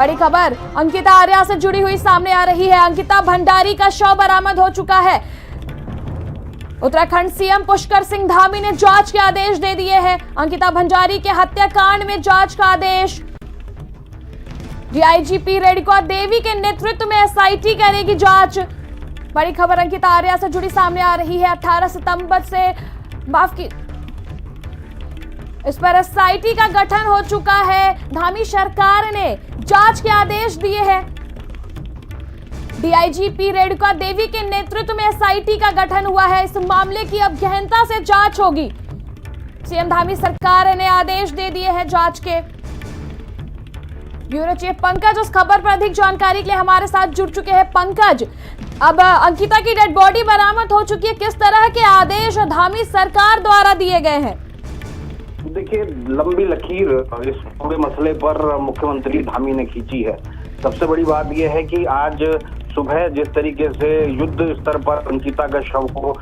बड़ी खबर अंकिता आर्या से जुड़ी हुई सामने आ रही है। अंकिता भंडारी का शव बरामद हो चुका है। उत्तराखंड सीएम पुष्कर सिंह धामी ने जांच के आदेश दे दिए हैं। अंकिता भंडारी के हत्याकांड में जांच का आदेश। डीआईजीपी रेणुका देवी के नेतृत्व में एसआईटी करेगी जांच। बड़ी खबर अंकिता आर्या से जुड़ी सामने आ रही है। 18 सितंबर से इस पर एसआईटी का गठन हो चुका है। धामी सरकार ने जांच के आदेश दिए हैं। डीआईजीपी रेणुका देवी के नेतृत्व में एसआईटी का गठन हुआ है। इस मामले की अब गहनता से जांच होगी। सीएम धामी सरकार ने आदेश दे दिए हैं जांच के। ब्यूरो चीफ पंकज उस खबर पर अधिक जानकारी के लिए हमारे साथ जुड़ चुके हैं। पंकज, अब अंकिता की डेड बॉडी बरामद हो चुकी है, किस तरह के आदेश धामी सरकार द्वारा दिए गए हैं? देखिए, लंबी लकीर इस पूरे मसले पर मुख्यमंत्री धामी ने खींची है। सबसे बड़ी बात यह है कि आज सुबह जिस तरीके से युद्ध स्तर पर अंकिता का शव को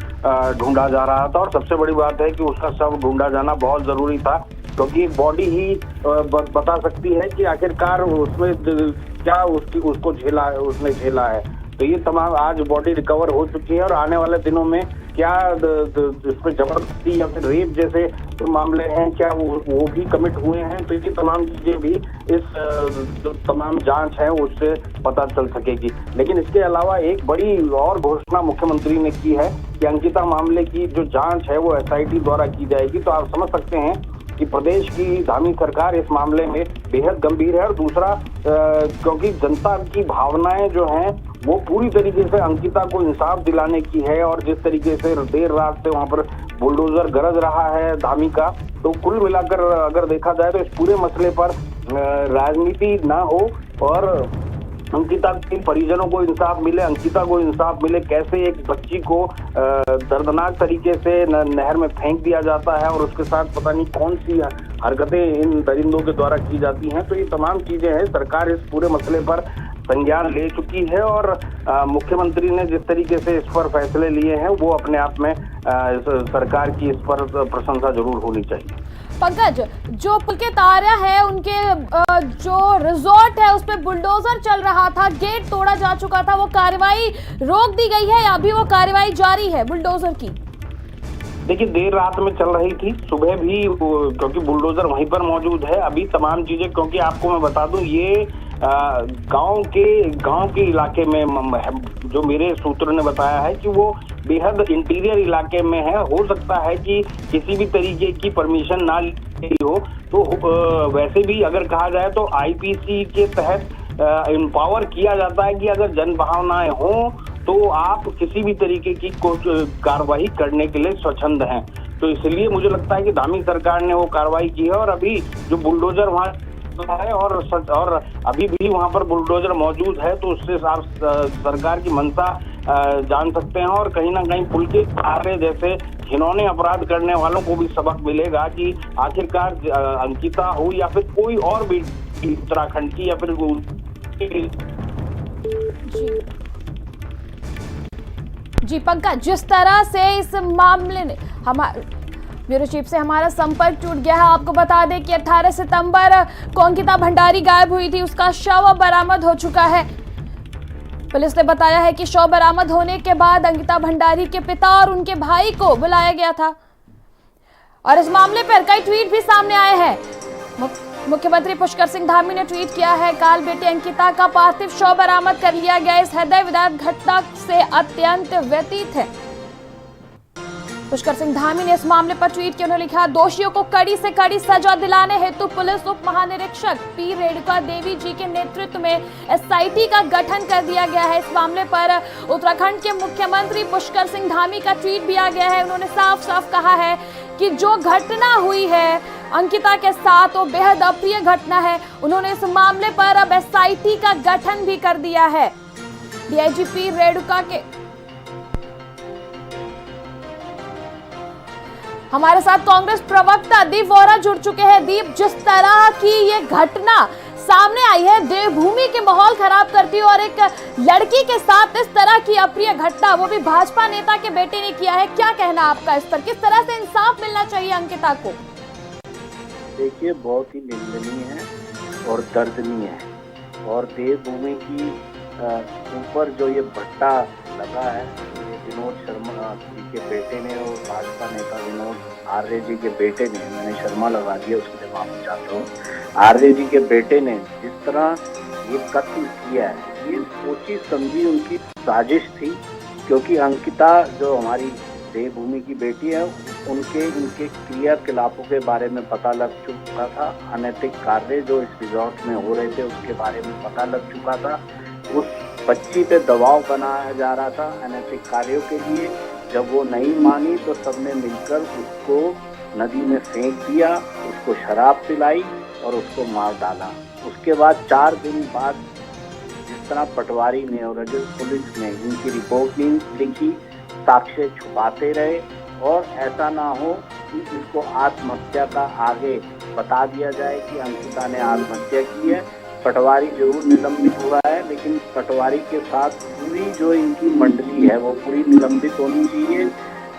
ढूंढा जा रहा था, और सबसे बड़ी बात है कि उसका शव ढूंढा जाना बहुत जरूरी था, क्योंकि बॉडी ही बता सकती है कि आखिरकार उसमें क्या उसको उसने झेला है। तो ये तमाम आज बॉडी रिकवर हो चुकी है, और आने वाले दिनों में क्या इसमें जबरदस्ती या फिर रेप जैसे मामले हैं, क्या वो भी कमिट हुए हैं, तो ये तमाम चीजें भी इस जो तमाम जांच है उससे पता चल सकेगी। लेकिन इसके अलावा एक बड़ी और घोषणा मुख्यमंत्री ने की है कि अंकिता मामले की जो जांच है वो एसआईटी द्वारा की जाएगी। तो आप समझ सकते हैं कि प्रदेश की धामी सरकार इस मामले में बेहद गंभीर है। और दूसरा, क्योंकि जनता की भावनाएं जो हैं वो पूरी तरीके से अंकिता को इंसाफ दिलाने की है, और जिस तरीके से देर रात से वहां पर बुलडोजर गरज रहा है धामी का, तो कुल मिलाकर अगर देखा जाए तो इस पूरे मसले पर राजनीति ना हो और अंकिता के परिजनों को इंसाफ मिले, अंकिता को इंसाफ मिले। कैसे एक बच्ची को दर्दनाक तरीके से नहर में फेंक दिया जाता है और उसके साथ पता नहीं कौन सी हरकतें इन दरिंदों के द्वारा की जाती हैं, तो ये तमाम चीजें हैं। सरकार इस पूरे मसले पर संज्ञान ले चुकी है, और मुख्यमंत्री ने जिस तरीके से इस पर फैसले लिए हैं वो अपने आप में सरकार की इस पर प्रशंसा जरूर होनी चाहिए। पंकज, जो पुलकित आर्या है उनके जो रिजॉर्ट है उस पे बुलडोजर चल रहा था, गेट तोड़ा जा चुका था, वो कार्रवाई रोक दी गई है या अभी वो कार्रवाई जारी है बुलडोजर की? देखिए, देर रात में चल रही थी, सुबह भी क्योंकि बुलडोजर वहीं पर मौजूद है। अभी तमाम चीजें, क्योंकि आपको मैं बता दूं, ये गांव के इलाके में जो मेरे सूत्रों ने बताया है कि वो बेहद इंटीरियर इलाके में है। हो सकता है कि किसी भी तरीके की परमिशन ना ली हो, तो वैसे भी अगर कहा जाए तो आईपीसी के तहत एम्पावर किया जाता है कि अगर जन भावनाएं हों तो आप किसी भी तरीके की कार्रवाई करने के लिए स्वच्छंद हैं। तो इसलिए मुझे लगता है कि धामी सरकार ने वो कार्रवाई की है, और अभी जो बुलडोजर वहाँ है और अभी भी वहां पर बुलडोजर मौजूद है, तो उससे आप सरकार की मंशा जान सकते हैं। और कहीं ना कहीं पुलकित आर्या जैसे घिनौने अपराध करने वालों को भी सबक मिलेगा कि आखिरकार अंकिता हो या फिर कोई और भी उत्तराखंड की या फिर जी पंकज, जिस तरह से इस मामले ने ब्यूरो चीफ से हमारा संपर्क टूट गया है। आपको बता दें कि 18 सितंबर को अंकिता भंडारी गायब हुई थी, उसका शव बरामद हो चुका है। पुलिस ने बताया है कि शव बरामद होने के बाद अंकिता भंडारी के पिता और उनके भाई को बुलाया गया था, और इस मामले पर कई ट्वीट भी सामने आए हैं। मुख्यमंत्री पुष्कर सिंह धामी ने ट्वीट किया है, काल बेटी अंकिता का पार्थिव शव बरामद कर लिया गया, इस हृदय विदारक घटना से अत्यंत व्यथित है। पुष्कर सिंह धामी ने इस मामले पर ट्वीट किया, उन्होंने लिखा, दोषियों को कड़ी से कड़ी सजा दिलाने हेतु पुलिस उप महानिरीक्षक पी रेणुका देवी जी के नेतृत्व में एसआईटी का गठन कर दिया गया है। इस मामले पर उत्तराखंड के मुख्यमंत्री पुष्कर सिंह धामी का ट्वीट भी आ गया है। उन्होंने साफ साफ कहा है कि जो घटना हुई है अंकिता के साथ वो बेहद अप्रिय घटना है। उन्होंने इस मामले पर अब एसआईटी का गठन भी कर दिया है। डीआईजीपी रेणुका के हमारे साथ कांग्रेस प्रवक्ता दीप वोरा जुड़ चुके हैं। दीप, जिस तरह की ये घटना सामने आई है, देवभूमि के माहौल खराब करती है, और एक लड़की के साथ इस तरह की अप्रिय घटना, वो भी भाजपा नेता के बेटे ने किया है, क्या कहना आपका इस पर? किस तरह से इंसाफ मिलना चाहिए अंकिता को? देखिए, बहुत ही निंदनीय है और दर्दनीय है, और देवभूमि की ऊपर जो ये भट्टा लगा है, ये विनोद शर्मा जी के बेटे ने और भाजपा नेता विनोद आर्य जी के बेटे ने, मैंने शर्मा लगा दिया उसके लिए माफी चाहता हूँ, आर्य जी के बेटे ने जिस तरह ये कत्ल किया है, ये सोची समझी उनकी साजिश थी। क्योंकि अंकिता जो हमारी देवभूमि की बेटी है, इनके क्रियाकलापों के बारे में पता लग चुका था, अनैतिक कार्य जो इस रिजॉर्ट में हो रहे थे उसके बारे में पता लग चुका था। उस बच्ची पे दबाव बनाया जा रहा था अनैतिक कार्यों के लिए। जब वो नहीं मानी तो सबने मिलकर उसको नदी में फेंक दिया, उसको शराब पिलाई और उसको मार डाला। उसके बाद 4 दिन बाद जिस तरह पटवारी ने और रजत पुलिस ने इनकी रिपोर्ट नहीं लिखी, साक्ष्य छुपाते रहे और ऐसा ना हो कि इसको आत्महत्या का आगे बता दिया जाए कि अंकिता ने आत्महत्या की है। पटवारी जरूर निलंबित हुआ है, लेकिन पटवारी के साथ पूरी जो इनकी मंडली है वो पूरी निलंबित होनी चाहिए।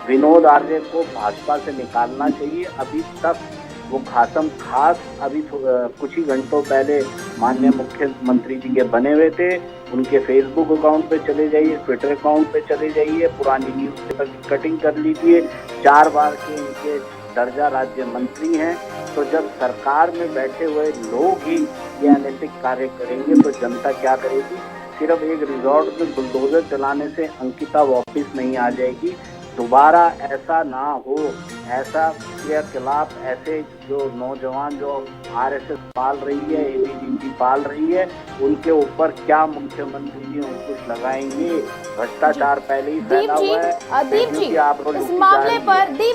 विनोद आर्य को भाजपा से निकालना चाहिए। अभी तक वो खास अभी कुछ ही घंटों पहले माननीय मुख्यमंत्री जी के बने हुए थे। उनके फेसबुक अकाउंट पे चले जाइए, ट्विटर अकाउंट पे चले जाइए, पुरानी न्यूज़ पेपर की कटिंग कर लीजिए। 4 बार के इनके दर्जा राज्य मंत्री हैं। तो जब सरकार में बैठे हुए लोग ही ये अनैतिक कार्य करेंगे तो जनता क्या करेगी? सिर्फ एक रिजॉर्ट में बुलडोजर चलाने से अंकिता वापस नहीं आ जाएगी। दोबारा ऐसा ना हो, ऐसा क्रियाकलाप ऐसे जो नौजवान जो आरएसएस पाल रही है, एबीवीपी पाल रही है, उनके ऊपर क्या मुख्यमंत्री जी अंकुश लगाएंगे? भ्रष्टाचार पहले ही फैला हुआ है। दीप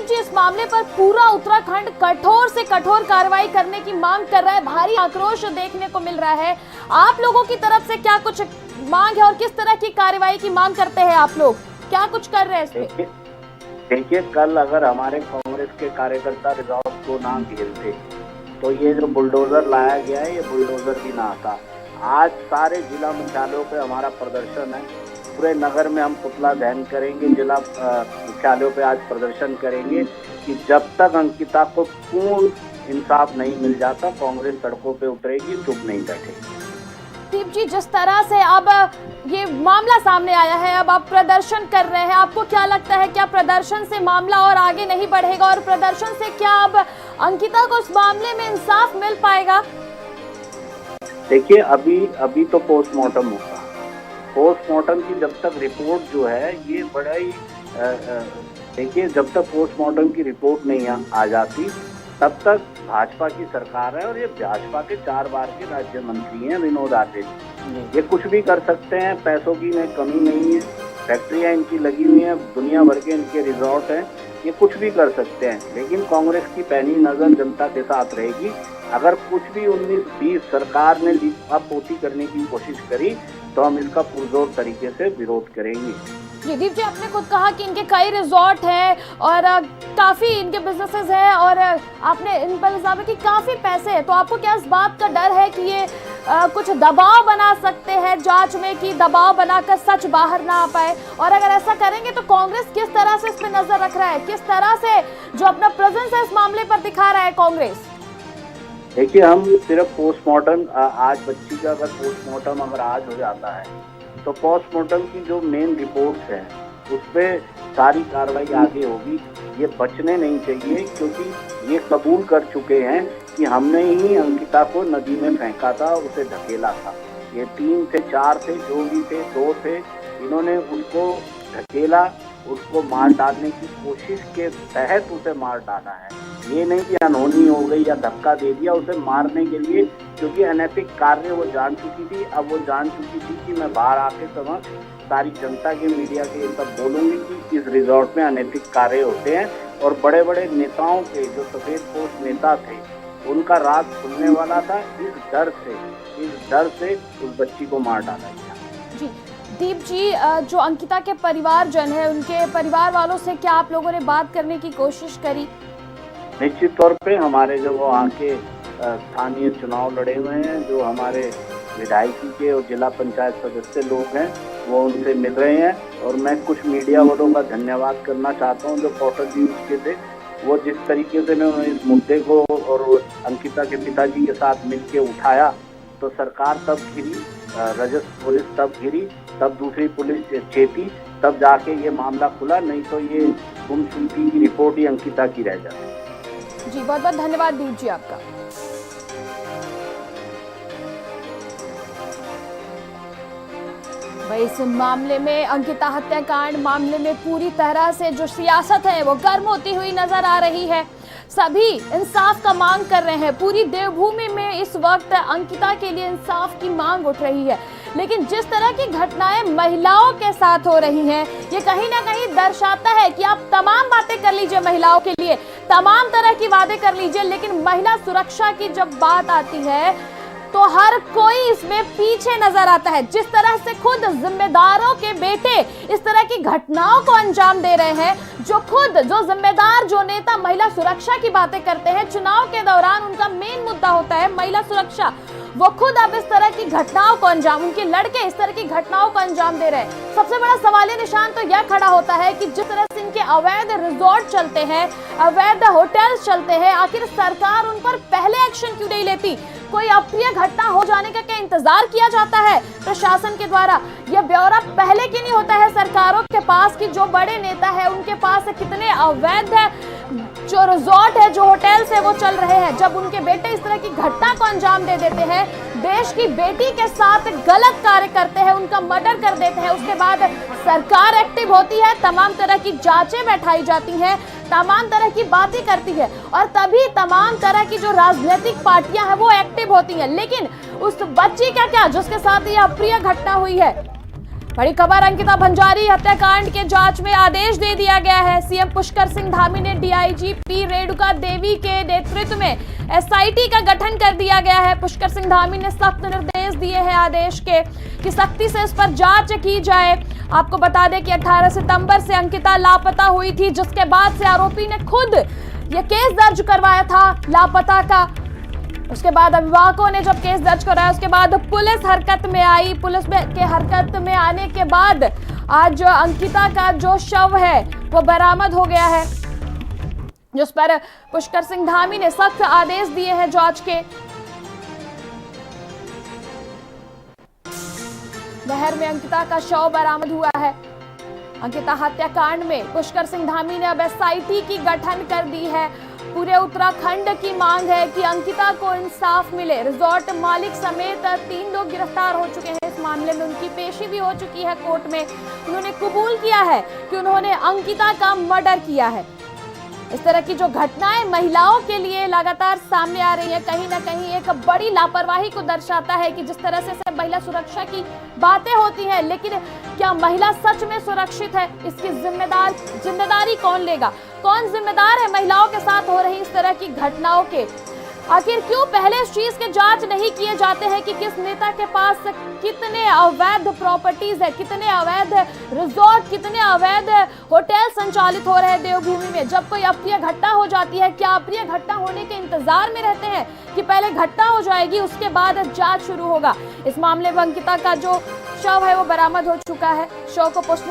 जी, इस मामले पर पूरा उत्तराखंड कठोर से कठोर कार्रवाई करने की मांग कर रहा है। भारी आक्रोश देखने को मिल रहा है। आप लोगों की तरफ से क्या कुछ मांग है और किस तरह की कार्रवाई की मांग करते हैं आप लोग? क्या कुछ कर रहे हैं इसमें? देखिए, कल अगर हमारे कांग्रेस के कार्यकर्ता रिजॉर्ट को ना घेरते तो ये जो बुलडोजर लाया गया है, ये बुलडोजर भी ना आता। आज सारे जिला मुख्यालयों पे हमारा प्रदर्शन है। पूरे नगर में हम पुतला दहन करेंगे, जिला मुख्यालयों पे आज प्रदर्शन करेंगे कि जब तक अंकिता को पूर्ण इंसाफ नहीं मिल जाता कांग्रेस सड़कों पे उतरेगी, चुप नहीं बैठेगी। दीप जी, जिस तरह से अब ये मामला सामने आया है, अब आप प्रदर्शन कर रहे हैं, आपको क्या लगता है क्या प्रदर्शन से मामला और आगे नहीं बढ़ेगा और प्रदर्शन से क्या अब अंकिता को इस मामले में इंसाफ मिल पाएगा? देखिए, अभी तो पोस्टमार्टम होगा। पोस्टमार्टम की जब तक रिपोर्ट जो है ये बड़ा ही देखिए, जब तक पोस्टमार्टम की रिपोर्ट नहीं आ जाती तब तक भाजपा की सरकार है और ये भाजपा के 4 बार के राज्य मंत्री हैं विनोद आर्य जी। ये कुछ भी कर सकते हैं, पैसों की कमी नहीं है, फैक्ट्रियां इनकी लगी हुई हैं, दुनिया भर के इनके रिजॉर्ट हैं, ये कुछ भी कर सकते हैं। लेकिन कांग्रेस की पैनी नजर जनता के साथ रहेगी। अगर कुछ भी 19-20 सरकार ने लीपापोती करने की कोशिश करी तो हम इसका पुरजोर तरीके से विरोध करेंगे। दीप जी, आपने खुद कहा कि इनके कई रिजॉर्ट हैं और काफी इनके बिजनेसेस हैं और आपने इन पर इल्जाम है कि काफी पैसे हैं, तो आपको क्या इस बात का डर है कि ये कुछ दबाव बना सकते हैं जांच में, कि दबाव बनाकर सच बाहर ना आ पाए? और अगर ऐसा करेंगे तो कांग्रेस किस तरह से इस पर नजर रख रहा है, किस तरह से जो अपना प्रेजेंस है इस मामले पर दिखा रहा है कांग्रेस? देखिए, हम सिर्फ पोस्टमार्टम आज बच्ची का अगर पोस्टमार्टम अगर आज हो जाता है तो पोस्टमार्टम की जो मेन रिपोर्ट्स हैं उस पर सारी कार्रवाई आगे होगी। ये बचने नहीं चाहिए, क्योंकि ये कबूल कर चुके हैं कि हमने ही अंकिता को नदी में फेंका था, उसे धकेला था। ये 3 थे 4 थे, जो भी थे 2 थे, इन्होंने उसको धकेला, उसको मार डालने की कोशिश के तहत उसे मार डाला है। ये नहीं कि अनहोनी हो गई या धक्का दे दिया उसे मारने के लिए, क्योंकि अनैतिक कार्य वो जान चुकी थी। अब वो जान चुकी थी कि मैं बाहर आके समझ सारी जनता के, मीडिया के ये सब बोलूंगी कि इस रिजॉर्ट में अनैतिक कार्य होते हैं और बड़े बड़े नेताओं के जो सफेद पोश नेता थे उनका राज खुलने वाला था। इस डर से उस बच्ची को मार डाला गया। जी दीप जी, जो अंकिता के परिवारजन है, उनके परिवार वालों से क्या आप लोगों ने बात करने की कोशिश करी? निश्चित तौर पे हमारे जो वो आके स्थानीय चुनाव लड़े हुए हैं, जो हमारे विधायकी के और जिला पंचायत सदस्य लोग हैं, वो उनसे मिल रहे हैं। और मैं कुछ मीडिया वालों का धन्यवाद करना चाहता हूं जो पोर्टल न्यूज़ के थे। वो जिस तरीके से उन्होंने इस मुद्दे को और अंकिता के पिताजी के साथ मिलकर उठाया तो सरकार तब घिरी, रजत पुलिस तब घिरी, तब दूसरी पुलिस चेती, तब जाके ये मामला खुला, नहीं तो ये गुमशुदगी की रिपोर्ट ही अंकिता की रह जाती। जी बहुत बहुत धन्यवाद दीप जी आपका। वही इस मामले में, अंकिता हत्याकांड मामले में पूरी तरह से जो सियासत है वो गर्म होती हुई नजर आ रही है। सभी इंसाफ का मांग कर रहे हैं। पूरी देवभूमि में इस वक्त अंकिता के लिए इंसाफ की मांग उठ रही है। लेकिन जिस तरह की घटनाएं महिलाओं के साथ हो रही हैं, ये कहीं ना कहीं दर्शाता है कि आप तमाम बातें कर लीजिए महिलाओं के लिए, तमाम तरह की वादे कर लीजिए, लेकिन महिला सुरक्षा की जब बात आती है तो हर कोई इसमें पीछे नजर आता है। जिस तरह से खुद जिम्मेदारों के बेटे इस तरह की घटनाओं को अंजाम दे रहे हैं, जो जिम्मेदार जो नेता महिला सुरक्षा की बातें करते हैं, चुनाव के दौरान उनका मेन मुद्दा होता है महिला सुरक्षा, वो खुद अब इस तरह की घटनाओं को अंजाम, उनके लड़के इस तरह की घटनाओं को अंजाम दे रहे हैं। सबसे बड़ा सवालिया निशान तो यह खड़ा होता है कि जिस तरह से इनके अवैध रिजॉर्ट चलते हैं, अवैध होटल्स चलते हैं, आखिर सरकार उन पर पहले एक्शन क्यों नहीं लेती? कोई अप्रिय घटना हो जाने का क्या इंतजार किया जाता है प्रशासन के द्वारा? यह ब्यौरा पहले क्यों नहीं होता है सरकारों के पास कि जो बड़े नेता है उनके पास कितने अवैध जो रिजॉर्ट है, जो होटल्स है वो चल रहे हैं? जब उनके बेटे इस तरह की घटना को अंजाम दे देते हैं, देश की बेटी के साथ गलत कार्य करते हैं, उनका मर्डर कर देते हैं, उसके बाद सरकार एक्टिव होती है, तमाम तरह की जांचें बैठाई जाती हैं, तमाम तरह की बातें करती है, और तभी तमाम तरह की जो राजनीतिक पार्टियां हैं वो एक्टिव होती हैं। लेकिन उस बच्ची का क्या जिसके साथ ये अप्रिय घटना हुई है? बड़ी खबर, अंकिता भंडारी हत्याकांड के जांच में आदेश दे दिया गया है। सीएम पुष्कर सिंह धामी ने डीआईजीपी रेणुका देवी के नेतृत्व में एसआईटी का गठन कर दिया गया है। पुष्कर सिंह धामी ने सख्त निर्देश दिए हैं आदेश के कि सख्ती से इस पर जांच की जाए। आपको बता दें कि 18 सितंबर से अंकिता लापता हुई थी, जिसके बाद से आरोपी ने खुद ये केस दर्ज करवाया था लापता का। उसके बाद अभिभावकों ने जब केस दर्ज कराया, उसके बाद पुलिस हरकत में आई। पुलिस के हरकत में आने के बाद आज अंकिता का जो शव है वो बरामद हो गया है, जिस पर पुष्कर सिंह धामी ने सख्त आदेश दिए हैं जांच के। नहर में अंकिता का शव बरामद हुआ है। अंकिता हत्याकांड में पुष्कर सिंह धामी ने अब एसआईटी की गठन कर दी है। पूरे उत्तराखंड की मांग है कि अंकिता को इंसाफ मिले। रिजॉर्ट मालिक समेत 3 लोग गिरफ्तार हो चुके हैं इस मामले में। उनकी पेशी भी हो चुकी है कोर्ट में। उन्होंने कबूल किया है कि उन्होंने अंकिता का मर्डर किया है। इस तरह की जो घटनाएं महिलाओं के लिए लगातार सामने आ रही है, कहीं ना कहीं एक बड़ी लापरवाही को दर्शाता है कि जिस तरह से महिला सुरक्षा की बातें होती हैं, लेकिन क्या महिला सच में सुरक्षित है? इसकी जिम्मेदारी कौन लेगा? कौन जिम्मेदार है महिलाओं के साथ हो रही इस तरह की घटनाओं के? आखिर क्यों पहले इस चीज के जांच नहीं किए जाते हैं कि किस नेता के पास कितने अवैध प्रॉपर्टीज है, कितने अवैध रिजॉर्ट, कितने अवैध होटल संचालित हो रहे हैं देवभूमि में? जब कोई अप्रिय घटना हो जाती है, क्या अप्रिय घटना होने के इंतजार में रहते हैं कि पहले घटना हो जाएगी उसके बाद जांच शुरू होगा? इस मामले में अंकिता का जो शव है वो बरामद हो चुका है। शव को पोस्टमार्टम